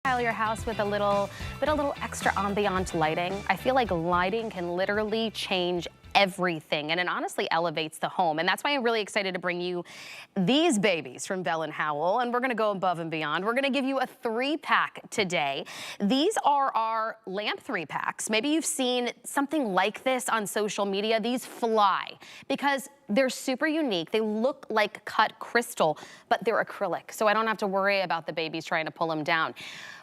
Style your house with a little extra ambient lighting. I feel like lighting can literally change everything, and it honestly elevates the home. And that's why I'm really excited to bring you these babies from Bell+Howell, and we're gonna go above and beyond. We're gonna give you a 3-pack today. These are our lamp 3-packs. Maybe you've seen something like this on social media. These fly because they're super unique. They look like cut crystal, but they're acrylic, so I don't have to worry about the babies trying to pull them down.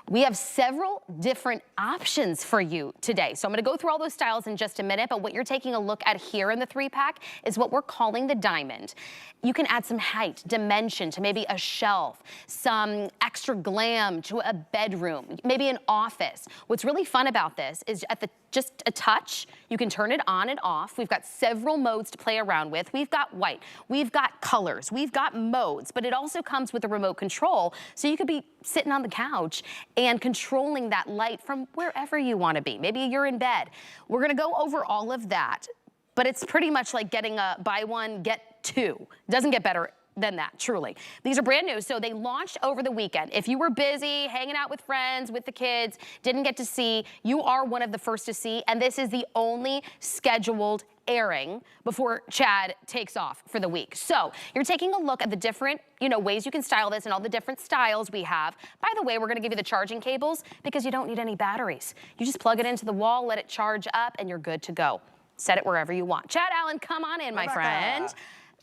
We have several different options for you today. So I'm gonna go through all those styles in just a minute, but what you're taking a look at here in the 3-pack is what we're calling the diamond. You can add some height, dimension to maybe a shelf, some extra glam to a bedroom, maybe an office. What's really fun about this is just a touch, you can turn it on and off. We've got several modes to play around with. We've got white, we've got colors, we've got modes, but it also comes with a remote control. So you could be sitting on the couch and controlling that light from wherever you want to be. Maybe you're in bed. We're going to go over all of that, but it's pretty much like getting a buy one, get two. Doesn't get better than that, truly. These are brand new, so they launched over the weekend. If you were busy hanging out with friends, with the kids, didn't get to see, you are one of the first to see, and this is the only scheduled airing before Chad takes off for the week. So you're taking a look at the different, ways you can style this and all the different styles we have. By the way, we're gonna give you the charging cables because you don't need any batteries. You just plug it into the wall, let it charge up, and you're good to go. Set it wherever you want. Chad Allen, come on in, my friend.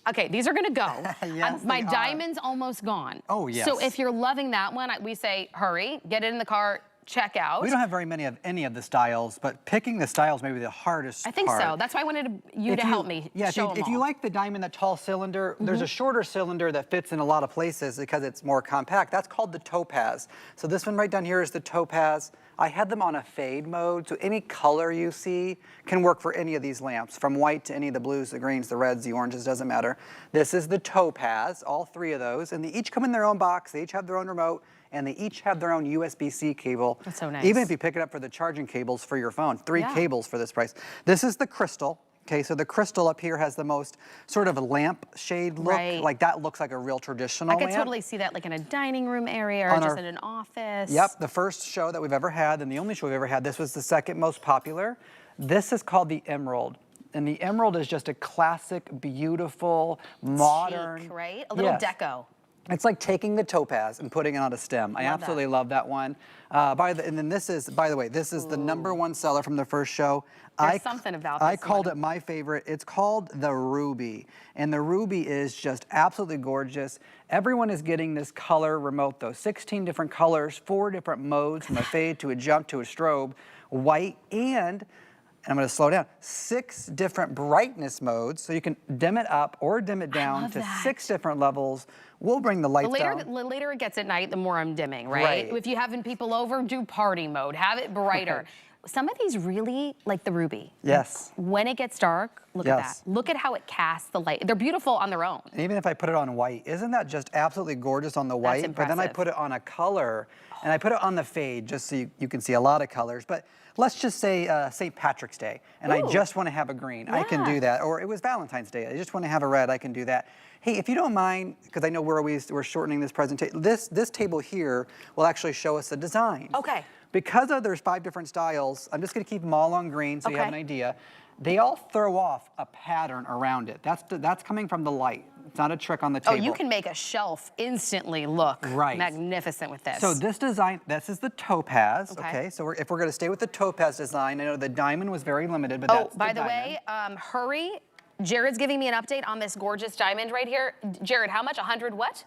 Okay, these are gonna go. Yes, my diamond's almost gone. Oh, yes. So if you're loving that one, we say hurry, get it in the car, check out. We don't have very many of any of the styles, but picking the styles may be the hardest part. I think so. That's why I wanted you to help me show them if you like the diamond, that tall cylinder, there's a shorter cylinder that fits in a lot of places because it's more compact. That's called the Topaz. So this one right down here is the Topaz. I had them on a fade mode, so any color you see can work for any of these lamps, from white to any of the blues, the greens, the reds, the oranges, doesn't matter. This is the Topaz, all 3 of those, and they each come in their own box, they each have their own remote, and they each have their own USB-C cable. That's so nice. Even if you pick it up for the charging cables for your phone, 3 cables for this price. This is the crystal. Okay, so the crystal up here has the most sort of a lamp shade look. Right. Like that looks like a real traditional I could lamp. totally see that like in a dining room area or just in an office. Yep, the first show that we've ever had and the only show we've ever had. This was the second most popular. This is called the Emerald. And the Emerald is just a classic, beautiful, modern. Chic, right? A little deco. It's like taking the Topaz and putting it on a stem. I absolutely love that one. And then this is, by the way, this is the #1 seller from the first show. There's something about this I called it my favorite. It's called the Ruby. And the Ruby is just absolutely gorgeous. Everyone is getting this color remote though. 16 different colors, 4 different modes, from a fade to a jump to a strobe, white, and I'm going to slow down, 6 different brightness modes, so you can dim it up or dim it down to 6 different levels. We'll bring the lights down. The later it gets at night, the more I'm dimming, right? If you're having people over, do party mode, have it brighter. Some of these really, like the Ruby. Yes. When it gets dark, look at that. Look at how it casts the light. They're beautiful on their own. And even if I put it on white, isn't that just absolutely gorgeous on the white? That's but then I put it on a color, and I put it on the fade just so you can see a lot of colors. But let's just say St. Patrick's Day, and I just want to have a green. I can do that. Or it was Valentine's Day. I just want to have a red. I can do that. Hey, if you don't mind, because I know we're shortening this presentation, this table here will actually show us the design. Okay. Because there's 5 different styles, I'm just going to keep them all on green so you have an idea. They all throw off a pattern around it. That's coming from the light. It's not a trick on the table. Oh, you can make a shelf instantly look magnificent with this. So this design, this is the Topaz. Okay, so if we're going to stay with the Topaz design, I know the diamond was very limited, but that's the diamond. By the way, hurry. Jared's giving me an update on this gorgeous diamond right here. Jared, how much? 100 what?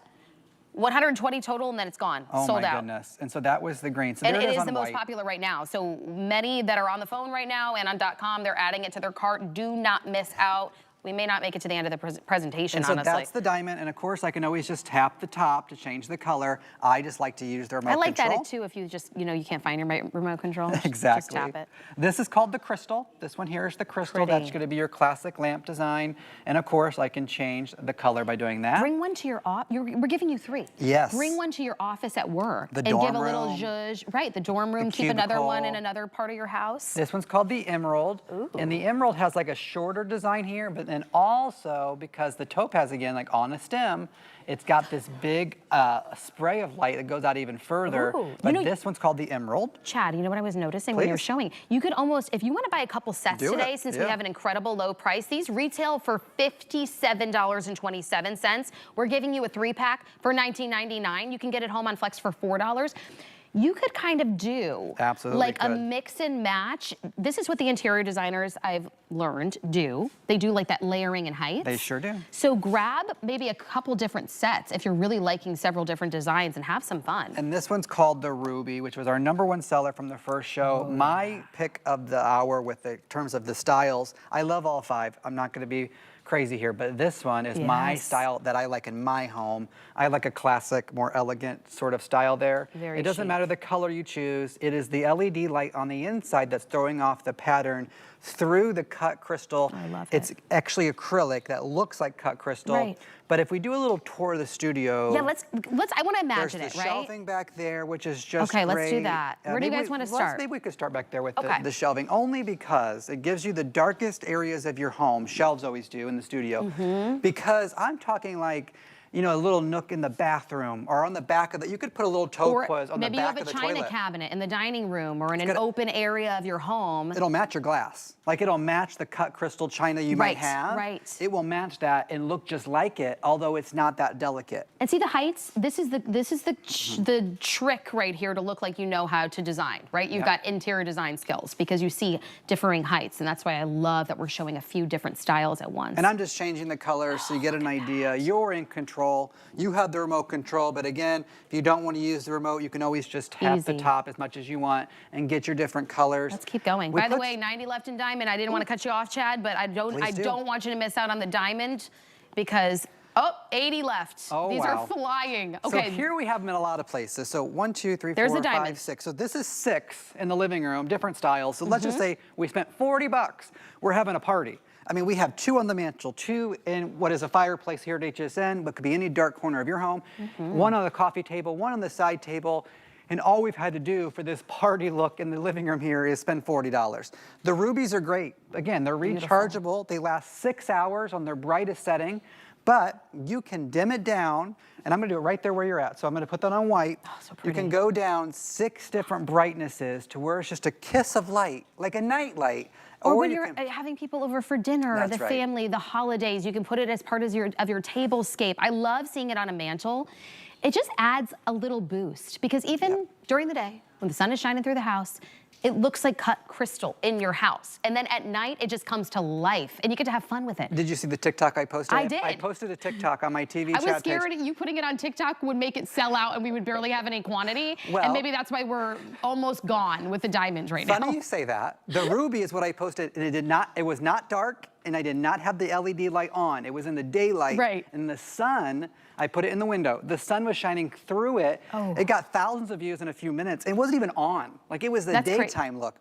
120 total, and then it's gone. Sold out. Oh my goodness. And so that was the green. So and it is the most popular right now. So many that are on the phone right now and on .com, they're adding it to their cart. Do not miss out. We may not make it to the end of the presentation, honestly. So that's the diamond, and of course I can always just tap the top to change the color. I just like to use the remote control. I like that too, if you just, you can't find your remote control. Exactly. Just tap it. This is called the Crystal. This one here is the Crystal. That's going to be your classic lamp design. And of course I can change the color by doing that. Bring one to your office. We're giving you 3. Yes. Bring one to your office at work. The dorm and give a little room. zhuzh. Right, the dorm room. Keep another one in another part of your house. This one's called the Emerald. Ooh. And the Emerald has like a shorter design here, but And also because the Topaz, again, like on a stem, it's got this big spray of light that goes out even further. Ooh, but this one's called the Emerald. Chad, you know what I was noticing when you were showing? You could almost, if you want to buy a couple sets today, since we have an incredible low price, these retail for $57.27. We're giving you a 3-pack for $19.99. You can get it home on Flex for $4. You could kind of do like a mix and match. This is what the interior designers, I've learned, do. They do like that layering in heights. They sure do. So grab maybe a couple different sets if you're really liking several different designs and have some fun. And this one's called the Ruby, which was our #1 seller from the first show. My pick of the hour with the terms of the styles. I love all 5. I'm not going to be crazy here, but this one is my style that I like in my home. I like a classic, more elegant sort of style there. Very it doesn't chic. matter the color you choose. It is the LED light on the inside that's throwing off the pattern through the cut crystal. I love It's actually acrylic that looks like cut crystal. Right. But if we do a little tour of the studio. Yeah, let's I want to imagine there's it, the right? shelving back there, which is just Okay, let's do great. that. Where do you guys want to start? Maybe we could start back there with Okay. the shelving, only because it gives you the darkest areas of your home. Shelves always do in the studio. Because I'm talking like, you know, a little nook in the bathroom or on the back of the, you could put a little Topaz on the back of the toilet. Maybe you have a china cabinet in the dining room or in an open area of your home. It'll match your glass. Like it'll match the cut crystal china you might have. Right. It will match that and look just like it, although it's not that delicate. And see the heights? This is the trick right here to look like you know how to design, right? You've got interior design skills because you see differing heights, and that's why I love that we're showing a few different styles at once. And I'm just changing the colors so you get an idea. You're in control. You have the remote control, but again, if you don't want to use the remote, you can always just tap the top as much as you want and get your different colors. Let's keep going. By the way, 90 left in diamond. I didn't want to cut you off, Chad, but I don't want you to miss out on the diamond because 80 left. Oh, These are flying. Okay. So here we have them in a lot of places. So 1, 2, 3, There's 4, a diamond. 5, 6. So this is 6 in the living room, different styles. So let's just say we spent $40. We're having a party. I mean, we have 2 on the mantle, 2 in what is a fireplace here at HSN, but could be any dark corner of your home. 1 on the coffee table, 1 on the side table. And all we've had to do for this party look in the living room here is spend $40. The rubies are great. Again, they're rechargeable. They last 6 hours on their brightest setting, but you can dim it down, and I'm gonna do it right there where you're at. So I'm gonna put that on white. Oh, so you can go down 6 different brightnesses to where it's just a kiss of light, like a night light. Or when you're having people over for dinner, the right. family, the holidays, you can put it as part of your tablescape. I love seeing it on a mantle. It just adds a little boost because even during the day, when the sun is shining through the house, it looks like cut crystal in your house. And then at night, it just comes to life and you get to have fun with it. Did you see the TikTok I posted? I did. I posted a TikTok on my TV I chat was scared you putting it on TikTok would make it sell out and we would barely have any quantity. Well, and maybe that's why we're almost gone with the diamonds right now. Funny you say that. The ruby is what I posted, and it was not dark, and I did not have the LED light on. It was in the daylight. Right. And the sun, I put it in the window. The sun was shining through it. Oh. It got thousands of views in a few minutes. It wasn't even on. Like it was the daytime look.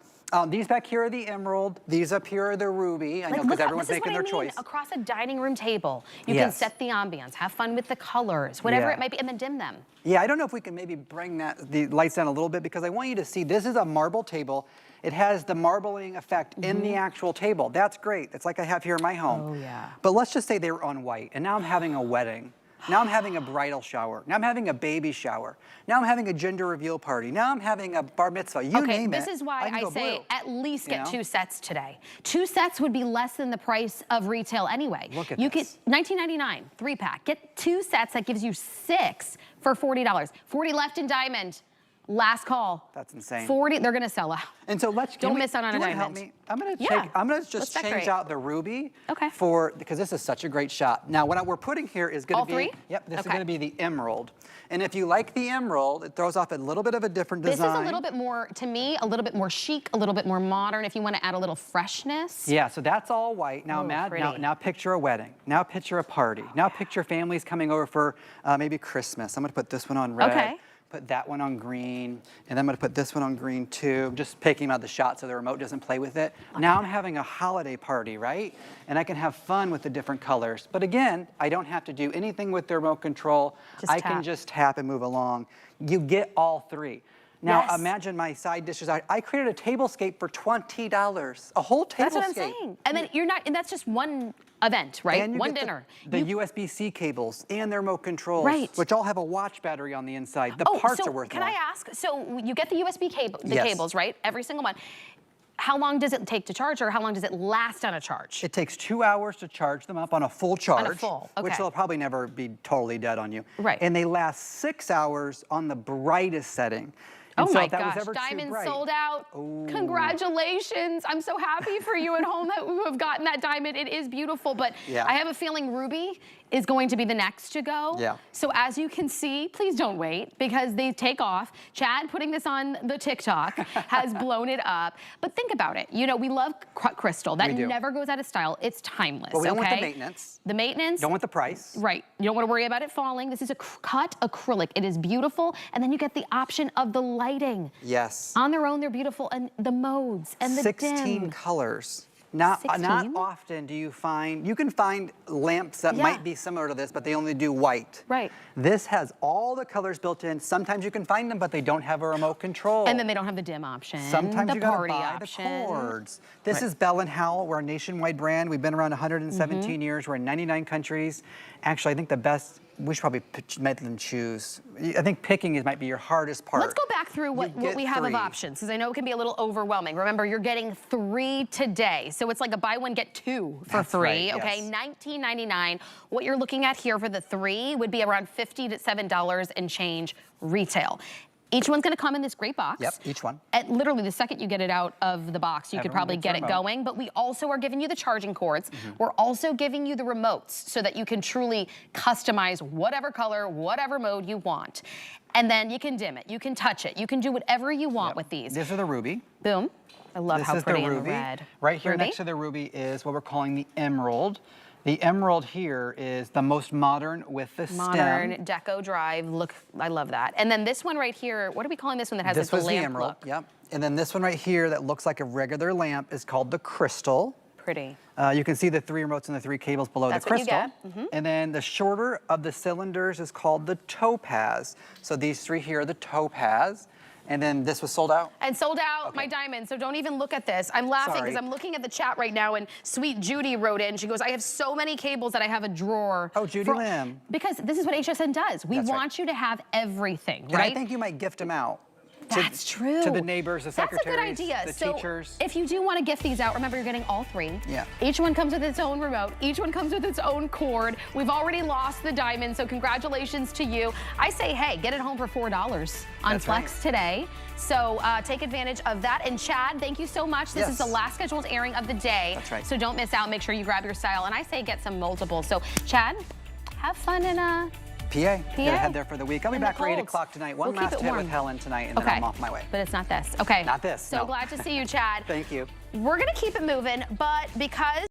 These back here are the emerald. These up here are the ruby. I know because everyone's making their choice. Across a dining room table, you can set the ambience, have fun with the colors, whatever it might be, and then dim them. Yeah, I don't know if we can maybe bring the lights down a little bit because I want you to see this is a marble table. It has the marbling effect in the actual table. That's great. It's like I have here in my home. Oh, yeah. But let's just say they were on white, and now I'm having a wedding. Now I'm having a bridal shower. Now I'm having a baby shower. Now I'm having a gender reveal party. Now I'm having a bar mitzvah. You name it. This is why I say at least get 2 sets today. 2 sets would be less than the price of retail anyway. Look at this. You this. get $19.99, 3-pack. Get 2 sets, that gives you 6 for $40. 40 left in diamond. Last call. That's insane. 40, they're gonna sell out. And so don't miss out on a diamond. Help me? I'm gonna just change out the ruby because this is such a great shot. Now what we're putting here is gonna be all 3? Yep, this is gonna be the emerald. And if you like the emerald, it throws off a little bit of a different design. This is a little bit more, to me, a little bit more chic, a little bit more modern if you want to add a little freshness. Yeah, so that's all white. Now, now picture a wedding. Now picture a party. Now picture families coming over for maybe Christmas. I'm gonna put this one on red. Okay. Put that one on green, and then I'm gonna put this one on green too. Just picking out the shot so the remote doesn't play with it. Now I'm having a holiday party, right? And I can have fun with the different colors. But again, I don't have to do anything with the remote control. I can just tap and move along. You get all 3. Now Yes. imagine my side dishes. I created a tablescape for $20. A whole tablescape. That's what I'm saying. And then and that's just one event, right? And you One get dinner. The USB-C cables and their remote controls, Right. which all have a watch battery on the inside. The parts so are worth can more. I ask, so you get the USB cable, the Yes. cables, right? Every single one. How long does it take to charge, or how long does it last on a charge? It takes 2 hours to charge them up on a full charge. full, Which okay. they'll probably never be totally dead on you. Right. And they last 6 hours on the brightest setting. And Oh so my if that was gosh, ever too diamond bright- sold out. Ooh. Congratulations. I'm so happy for you at home that you have gotten that diamond. It is beautiful, but Yeah. I have a feeling ruby is going to be the next to go. Yeah. So as you can see, please don't wait because they take off. Chad putting this on the TikTok has blown it up. But think about it. You know, we love crystal. That We do. never goes out of style. It's timeless, But we don't want the okay? maintenance. The maintenance. Don't want the price. Right. You don't want to worry about it falling. This is a cut acrylic. It is beautiful. And then you get the option of the lighting. Yes. On their own, they're beautiful. And the modes and the 16 dim. colors. Not 16? often do you can find lamps that Yeah. might be similar to this, but they only do white. Right. This has all the colors built in. Sometimes you can find them, but they don't have a remote control. And then they don't have the dim option. Sometimes the you gotta party buy option. the cords. This is Bell+Howell. We're a nationwide brand. We've been around 117 Mm-hmm. years. We're in 99 countries. Actually, I think the best, we should probably make them choose. I think picking might be your hardest part. Let's go back through what get we have of 3. options, because I know it can be a little overwhelming. Remember, you're getting 3 today. So it's like a buy one, get 2 for That's 3, right, okay? yes. $19.99. What you're looking at here for the 3 would be around $57 and change retail. Each one's gonna come in this great box. Yep, each one. And literally the second you get it out of the box, you could Everyone probably gets get a it remote. going, but we also are giving you the charging cords. We're also giving you the remotes so that you can truly customize whatever color, whatever mode you want. And then you can dim it, you can touch it, you can do whatever you want with these. These are the ruby. Boom. I love This how is pretty the in ruby. the red. Right here Ruby? next to the ruby is what we're calling the emerald. The emerald here is the most modern with the Modern stem. deco drive. Look, I love that. And then this one right here, what are we calling this one that has This like was the the lamp emerald, look? yep. And then this one right here that looks like a regular lamp is called the crystal. Pretty. You can see the 3 remotes and the 3 cables below That's the what you crystal. get. And then the shorter of the cylinders is called the Topaz. So these 3 here are the Topaz. And then this was sold out. And sold out my diamond, so don't even look at this. I'm laughing because Sorry. I'm looking at the chat right now, and sweet Judy wrote in. She goes, I have so many cables that I have a drawer. Oh, Judy Lim. Because this is what HSN does. We That's right. want you to have everything, And right? I think you might gift them out. That's true. To the neighbors, the secretaries, That's a good idea. the So teachers. if you do want to gift these out, remember you're getting all 3. Yeah. Each one comes with its own remote. Each one comes with its own cord. We've already lost the diamond, so congratulations to you. I say, hey, get it home for $4 on That's Flex right. today. So take advantage of that. And Chad, thank you so much. This is the Yes. last scheduled airing of the day. That's right. So don't miss out. Make sure you grab your style. And I say get some multiples. So Chad, have fun in PA. Gonna head there for the week. I'll be In the back for 8 cold. o'clock tonight. We'll One keep last it hit warm. with Helen tonight, and then I'm off my way. But it's not this. Okay. Not this, So no. glad to see you, Chad. Thank you. We're going to keep it moving, but because